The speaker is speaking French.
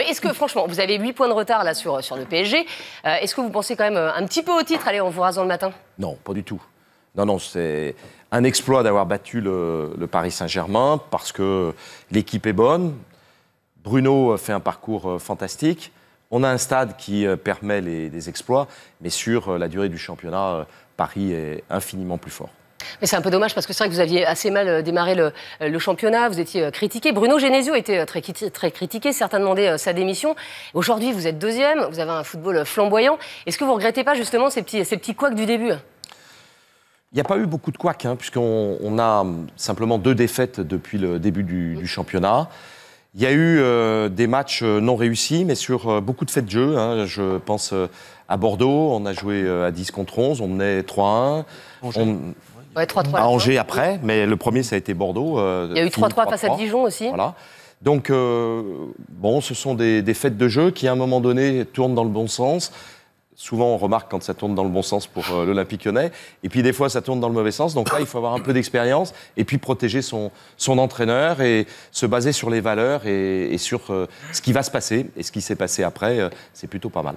est-ce que, franchement, vous avez 8 points de retard là sur le PSG. Est-ce que vous pensez quand même un petit peu au titre, allez, en vous rasant le matin? Non, pas du tout. Non, c'est un exploit d'avoir battu le Paris Saint-Germain parce que l'équipe est bonne. Bruno fait un parcours fantastique. On a un stade qui permet des exploits, mais sur la durée du championnat, Paris est infiniment plus fort. Mais c'est un peu dommage parce que c'est vrai que vous aviez assez mal démarré le championnat, vous étiez critiqué. Bruno Genesio était très critiqué, certains demandaient sa démission. Aujourd'hui, vous êtes deuxième, vous avez un football flamboyant. Est-ce que vous ne regrettez pas justement ces petits couacs du début? Il n'y a pas eu beaucoup de couacs, puisqu'on a simplement 2 défaites depuis le début du championnat. Il y a eu des matchs non réussis, mais sur beaucoup de faits de jeu. Je pense à Bordeaux, on a joué à 10 contre 11, on menait 3-1. Ouais, 3-3. À Angers après, mais le premier, ça a été Bordeaux. Il y a eu 3-3 face à Dijon aussi. Voilà. Donc, bon, ce sont des faits de jeu qui, à un moment donné, tournent dans le bon sens. Souvent, on remarque quand ça tourne dans le bon sens pour l'Olympique Lyonnais. Et puis, des fois, ça tourne dans le mauvais sens. Donc là, il faut avoir un peu d'expérience et puis protéger son entraîneur et se baser sur les valeurs et sur ce qui va se passer. Et ce qui s'est passé après, c'est plutôt pas mal.